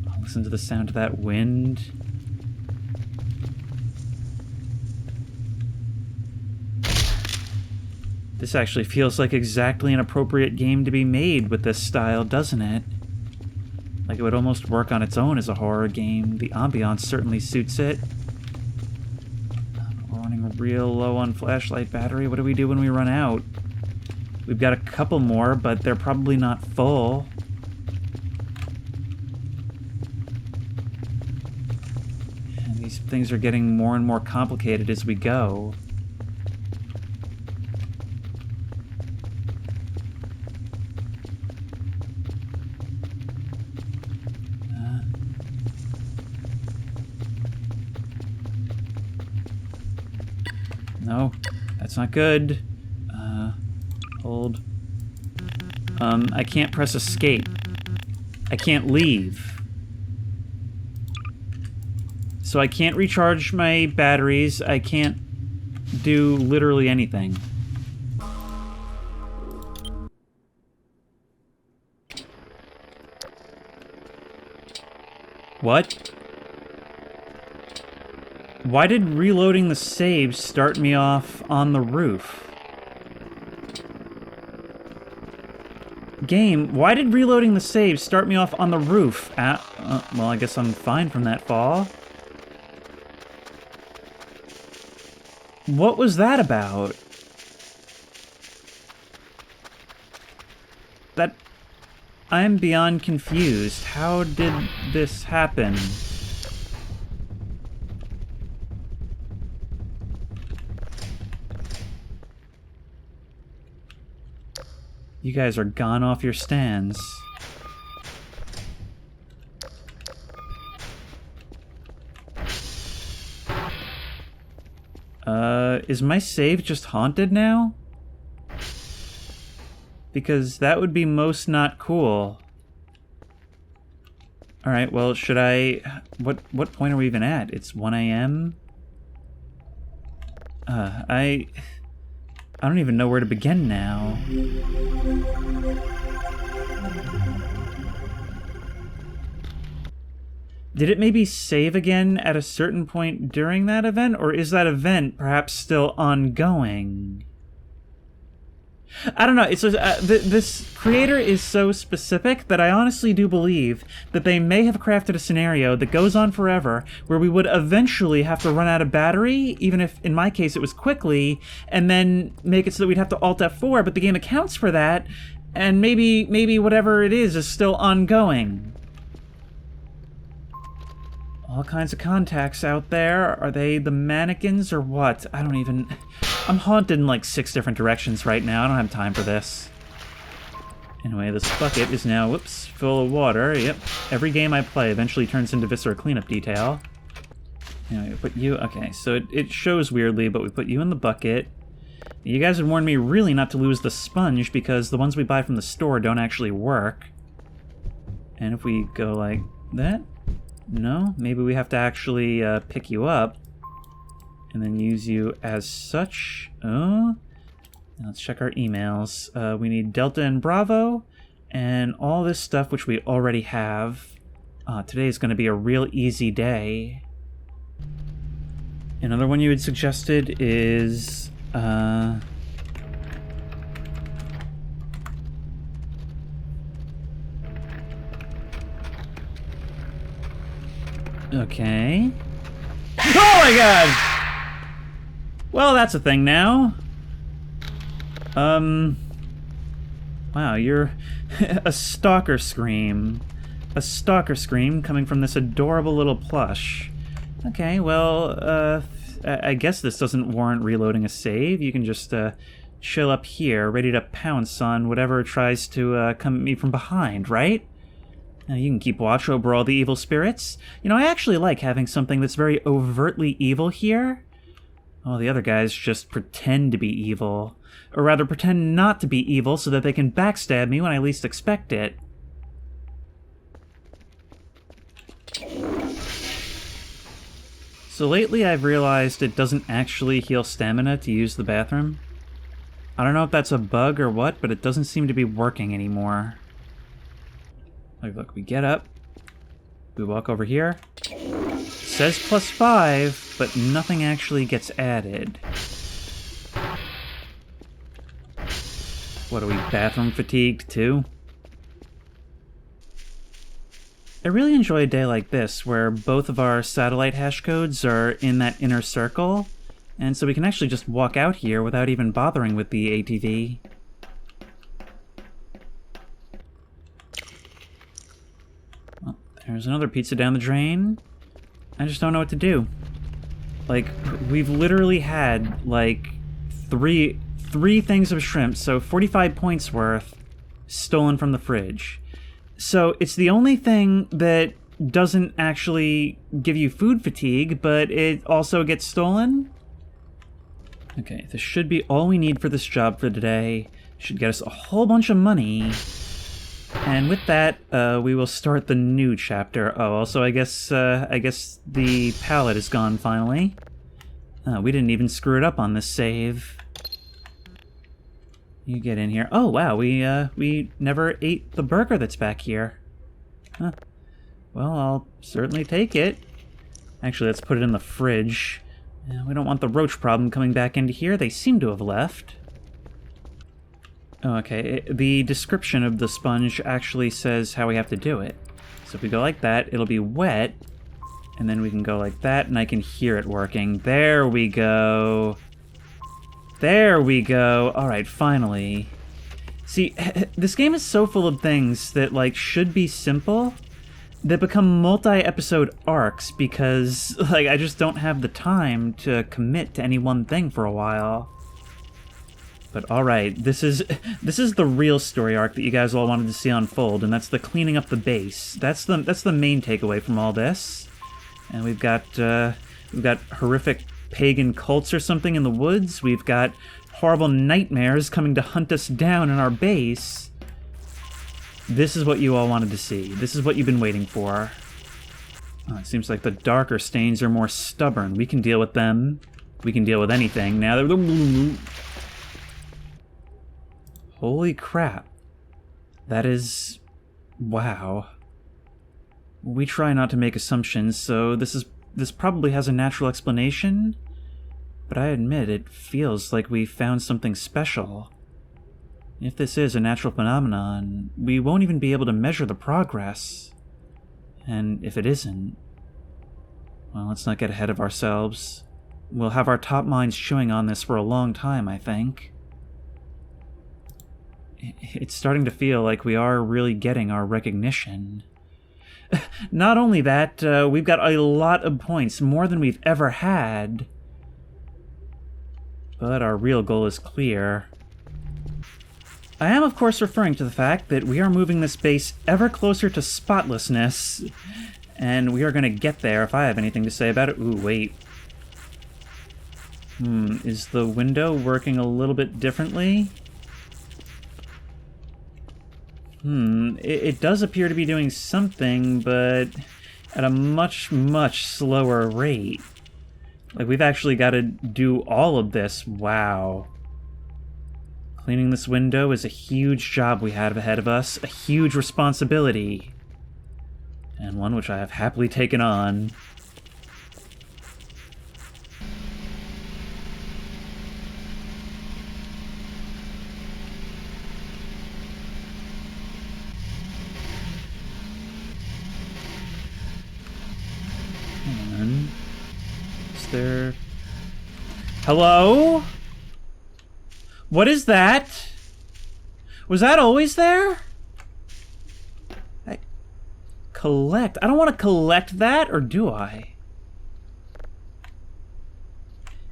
Oh, listen to the sound of that wind. This actually feels like exactly an appropriate game to be made with this style, doesn't it? Like it would almost work on its own as a horror game. The ambiance certainly suits it. We're running real low on flashlight battery. What do we do when we run out? We've got a couple more, but they're probably not full. And these things are getting more and more complicated as we go. No, that's not good. Hold. I can't press escape. I can't leave. So I can't recharge my batteries. I can't do literally anything. What? Why did reloading the save start me off on the roof? Game, why did reloading the save start me off on the roof? Well, I guess I'm fine from that fall. What was that about? I'm beyond confused. How did this happen? You guys are gone off your stands. Is my save just haunted now? Because that would be most not cool. Alright, well, should I... What point are we even at? It's 1 a.m.? I don't even know where to begin now. Did it maybe save again at a certain point during that event, or is that event perhaps still ongoing? I don't know. It's this creator is so specific that I honestly do believe that they may have crafted a scenario that goes on forever, where we would eventually have to run out of battery, even if in my case it was quickly, and then make it so that we'd have to Alt F4, but the game accounts for that, and maybe whatever it is still ongoing. All kinds of contacts out there. Are they the mannequins or what? I don't even... I'm haunted in like 6 different directions right now. I don't have time for this. Anyway, this bucket is now, whoops, full of water. Yep. Every game I play eventually turns into Viscera cleanup detail. Anyway, we put you... Okay, so it shows weirdly, but we put you in the bucket. You guys had warned me really not to lose the sponge because the ones we buy from the store don't actually work. And if we go like that... No? Maybe we have to actually pick you up and then use you as such. Oh, let's check our emails. We need Delta and Bravo and all this stuff which we already have. Today is going to be a real easy day. Another one you had suggested is... Okay. Oh my god! Well, that's a thing now. Wow, you're a stalker scream. A stalker scream coming from this adorable little plush. Okay, well, I guess this doesn't warrant reloading a save. You can just, chill up here, ready to pounce on whatever tries to, come at me from behind, right? You can keep watch over all the evil spirits. You know, I actually like having something that's very overtly evil here. Oh, the other guys just pretend to be evil. Or rather, pretend not to be evil so that they can backstab me when I least expect it. So lately I've realized it doesn't actually heal stamina to use the bathroom. I don't know if that's a bug or what, but it doesn't seem to be working anymore. Like, look, we get up, we walk over here. It says +5, but nothing actually gets added. What are we, bathroom fatigued too? I really enjoy a day like this, where both of our satellite hash codes are in that inner circle, and so we can actually just walk out here without even bothering with the ATV. Well, there's another pizza down the drain. I just don't know what to do. Like, we've literally had, like, three things of shrimp, so 45 points worth, stolen from the fridge. So it's the only thing that doesn't actually give you food fatigue, but it also gets stolen? Okay, this should be all we need for this job for today. Should get us a whole bunch of money. And with that, we will start the new chapter. Oh, also, I guess the pallet is gone finally. We didn't even screw it up on this save. You get in here. Oh, wow, we never ate the burger that's back here. Huh. Well, I'll certainly take it. Actually, let's put it in the fridge. We don't want the roach problem coming back into here. They seem to have left. Oh, okay, the description of the sponge actually says how we have to do it. So if we go like that, it'll be wet, and then we can go like that, and I can hear it working. There we go. There we go. Alright, finally. See, this game is so full of things that, like, should be simple, that become multi-episode arcs because, like, I just don't have the time to commit to any one thing for a while. But alright, this is the real story arc that you guys all wanted to see unfold, and that's the cleaning up the base. That's the main takeaway from all this. And we've got horrific pagan cults or something in the woods. We've got horrible nightmares coming to hunt us down in our base. This is what you all wanted to see. This is what you've been waiting for. Oh, it seems like the darker stains are more stubborn. We can deal with them. We can deal with anything. Now they're... Holy crap. That is... wow. We try not to make assumptions, so this probably has a natural explanation, but I admit it feels like we found something special. If this is a natural phenomenon, we won't even be able to measure the progress. And if it isn't, well, let's not get ahead of ourselves. We'll have our top minds chewing on this for a long time, I think. It's starting to feel like we are really getting our recognition. Not only that, we've got a lot of points, more than we've ever had. But our real goal is clear. I am, of course, referring to the fact that we are moving this base ever closer to spotlessness, and we are going to get there if I have anything to say about it. Ooh, wait. Is the window working a little bit differently? It does appear to be doing something, but at a much, much slower rate. Like, we've actually got to do all of this. Wow. Cleaning this window is a huge job we have ahead of us, a huge responsibility, and one which I have happily taken on. Hello? What is that? Was that always there? Collect. I don't want to collect that, or do I?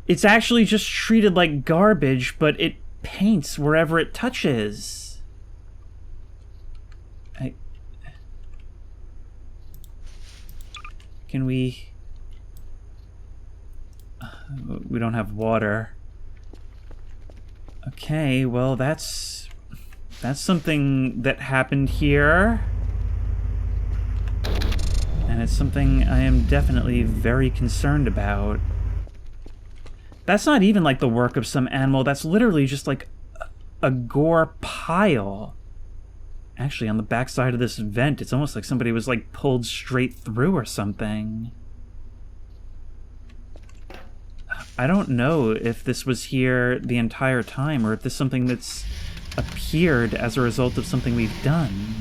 It's actually just treated like garbage, but it paints wherever it touches. Can we... we don't have water. Okay, well, that's something that happened here. And it's something I am definitely very concerned about. That's not even like the work of some animal. That's literally just like a gore pile. Actually, on the backside of this vent, it's almost like somebody was like pulled straight through or something. I don't know if this was here the entire time or if this is something that's appeared as a result of something we've done.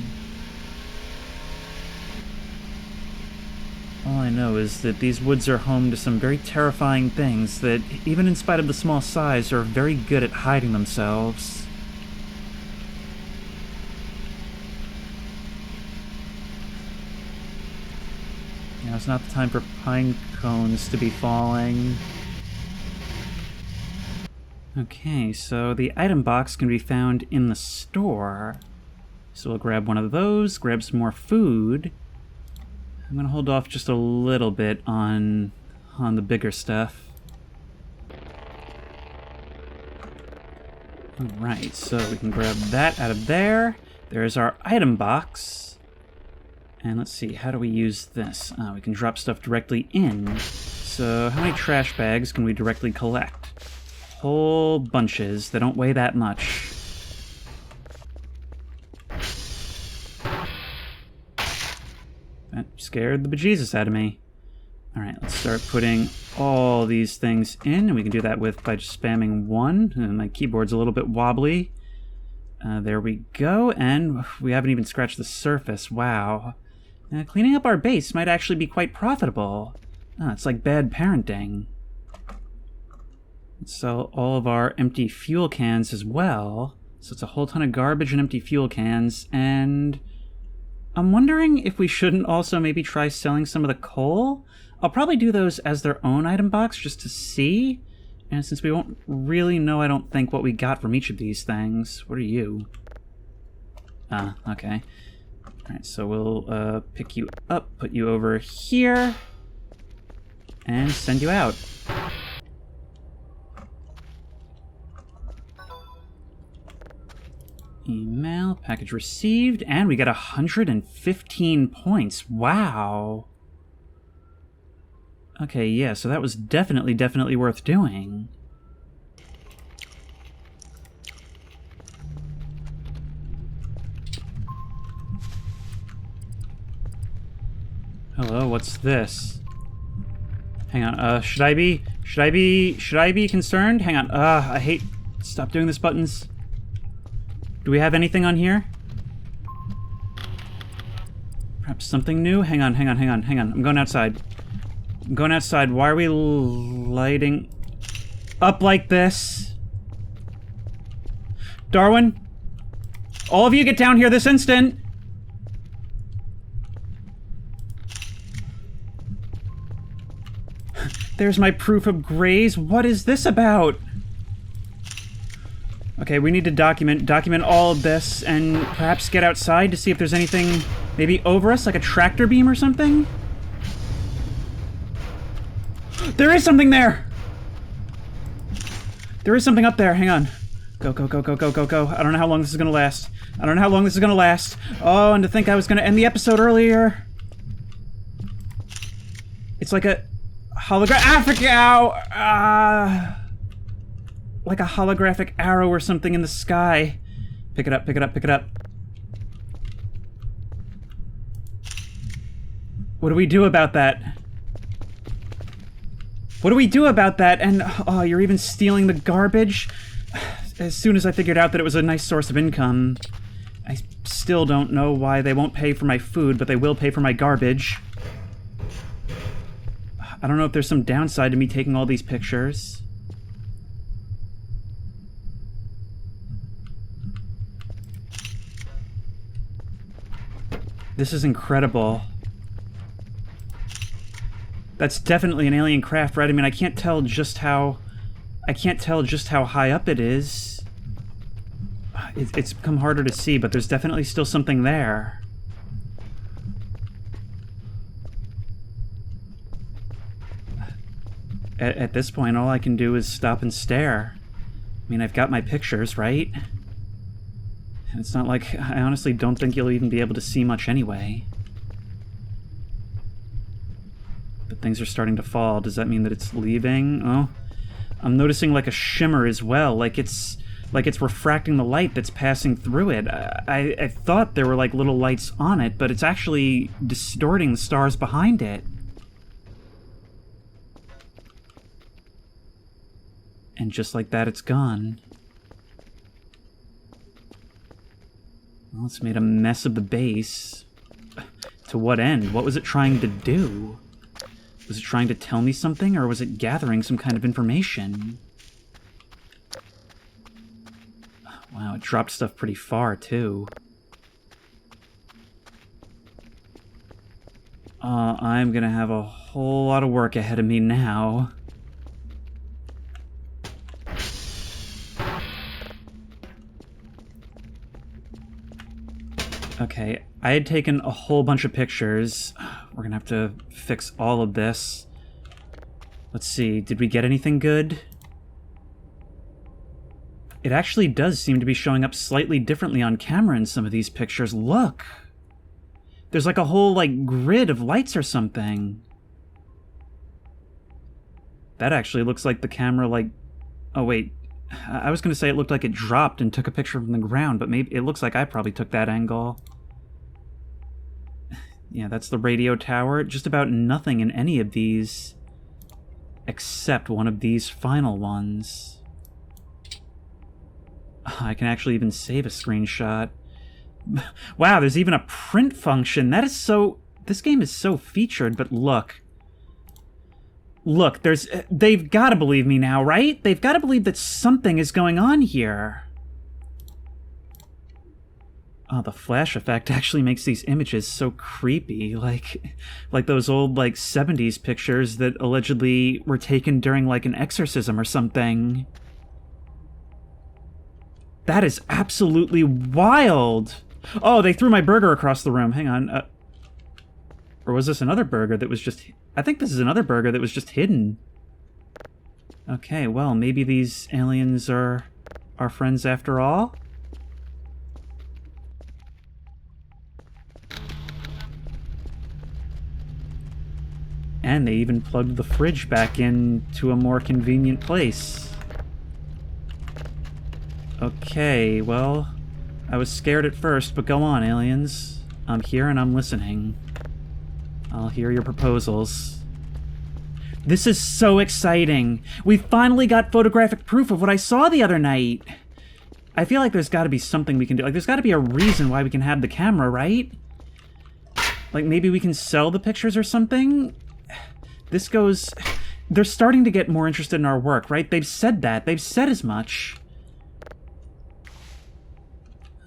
All I know is that these woods are home to some very terrifying things that, even in spite of the small size, are very good at hiding themselves. Now it's not the time for pine cones to be falling. Okay, so the item box can be found in the store. So we'll grab one of those, grab some more food. I'm gonna hold off just a little bit on the bigger stuff. Alright, so we can grab that out of there. There's our item box. And let's see, how do we use this? We can drop stuff directly in. So how many trash bags can we directly collect? Whole bunches. They don't weigh that much. That scared the bejesus out of me. Alright, let's start putting all these things in, and we can do that by just spamming 1, and my keyboard's a little bit wobbly. There we go, and we haven't even scratched the surface. Wow. Cleaning up our base might actually be quite profitable. It's like bad parenting. Let's sell all of our empty fuel cans as well. So it's a whole ton of garbage and empty fuel cans, and I'm wondering if we shouldn't also maybe try selling some of the coal. I'll probably do those as their own item box just to see. And since we won't really know, I don't think, what we got from each of these things. What are you? Okay. Alright, so we'll pick you up, put you over here, and send you out. Email, package received, and we got 115 points. Wow. Okay, yeah, so that was definitely worth doing. Hello, what's this? Hang on, should I be concerned? Hang on, I hate, stop doing this, buttons. Do we have anything on here? Perhaps something new? Hang on. I'm going outside. Why are we lighting up like this? Darwin? All of you get down here this instant! There's my proof of graze. What is this about? Okay, we need to document all of this and perhaps get outside to see if there's anything maybe over us, like a tractor beam or something? There is something there! There is something up there, hang on. Go. I don't know how long this is gonna last. Oh, and to think I was gonna end the episode earlier. It's like a holographic like a holographic arrow or something in the sky. Pick it up. What do we do about that? And, oh, you're even stealing the garbage? As soon as I figured out that it was a nice source of income, I still don't know why they won't pay for my food, but they will pay for my garbage. I don't know if there's some downside to me taking all these pictures. This is incredible. That's definitely an alien craft, right? I mean, I can't tell just how high up it is. It's become harder to see, but there's definitely still something there. At this point, all I can do is stop and stare. I mean, I've got my pictures, right? And it's not like... I honestly don't think you'll even be able to see much anyway. But things are starting to fall. Does that mean that it's leaving? Oh. I'm noticing like a shimmer as well. Like it's refracting the light that's passing through it. I thought there were like little lights on it, but it's actually distorting the stars behind it. And just like that, it's gone. Well, it's made a mess of the base. To what end? What was it trying to do? Was it trying to tell me something, or was it gathering some kind of information? Wow, it dropped stuff pretty far, too. I'm gonna have a whole lot of work ahead of me now. Okay, I had taken a whole bunch of pictures. We're gonna have to fix all of this. Let's see, did we get anything good? It actually does seem to be showing up slightly differently on camera in some of these pictures. Look! There's like a whole, like, grid of lights or something. That actually looks like the camera, like... Oh, wait. I was gonna say it looked like it dropped and took a picture from the ground, but maybe it looks like I probably took that angle. Yeah, that's the radio tower. Just about nothing in any of these, except one of these final ones. I can actually even save a screenshot. Wow, there's even a print function. That is so... This game is so featured, but look. Look, they've got to believe me now, right? They've got to believe that something is going on here. Oh, the flash effect actually makes these images so creepy. Like those old, like, 70s pictures that allegedly were taken during, like, an exorcism or something. That is absolutely wild! Oh, they threw my burger across the room. Hang on. Or was this another burger that was just... I think this is another burger that was just hidden. Okay, well, maybe these aliens are our friends after all? And they even plugged the fridge back into a more convenient place. Okay, well, I was scared at first, but go on, aliens. I'm here and I'm listening. I'll hear your proposals. This is so exciting! We finally got photographic proof of what I saw the other night! I feel like there's gotta be something we can do. Like, there's gotta be a reason why we can have the camera, right? Like, maybe we can sell the pictures or something? This goes... They're starting to get more interested in our work, right? They've said that. They've said as much.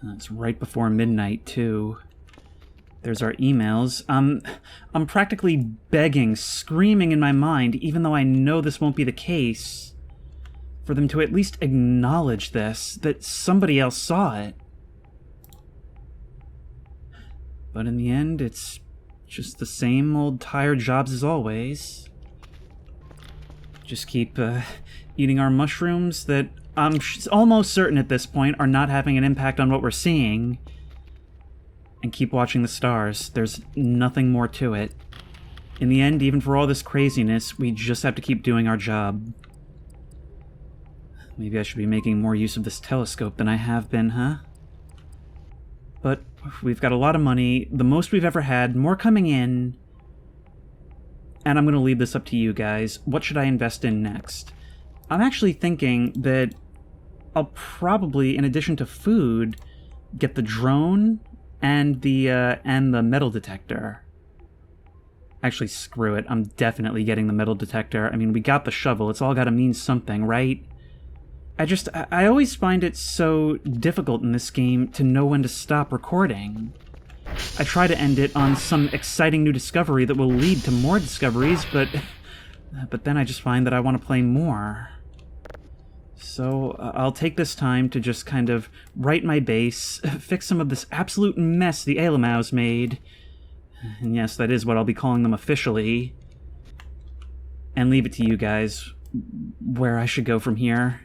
It's right before midnight, too. There's our emails. I'm practically begging, screaming in my mind, even though I know this won't be the case, for them to at least acknowledge this, that somebody else saw it. But in the end, it's just the same old tired jobs as always. Just keep eating our mushrooms that I'm almost certain at this point are not having an impact on what we're seeing. And keep watching the stars. There's nothing more to it. In the end, even for all this craziness, we just have to keep doing our job. Maybe I should be making more use of this telescope than I have been, huh? But we've got a lot of money, the most we've ever had, more coming in. And I'm going to leave this up to you guys. What should I invest in next? I'm actually thinking that I'll probably, in addition to food, get the drone and the metal detector. Actually, screw it. I'm definitely getting the metal detector. I mean, we got the shovel. It's all got to mean something, right? I always find it so difficult in this game to know when to stop recording. I try to end it on some exciting new discovery that will lead to more discoveries, but then I just find that I want to play more. So I'll take this time to just kind of right my base, fix some of this absolute mess the Ailamaus made, and yes, that is what I'll be calling them officially, and leave it to you guys where I should go from here.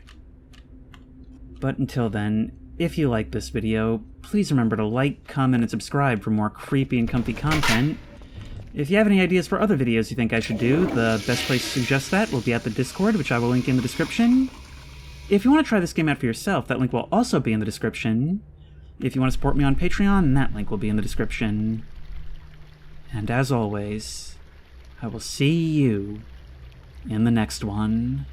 But until then, if you like this video, please remember to like, comment, and subscribe for more creepy and comfy content. If you have any ideas for other videos you think I should do, the best place to suggest that will be at the Discord, which I will link in the description. If you want to try this game out for yourself, that link will also be in the description. If you want to support me on Patreon, that link will be in the description. And as always, I will see you in the next one.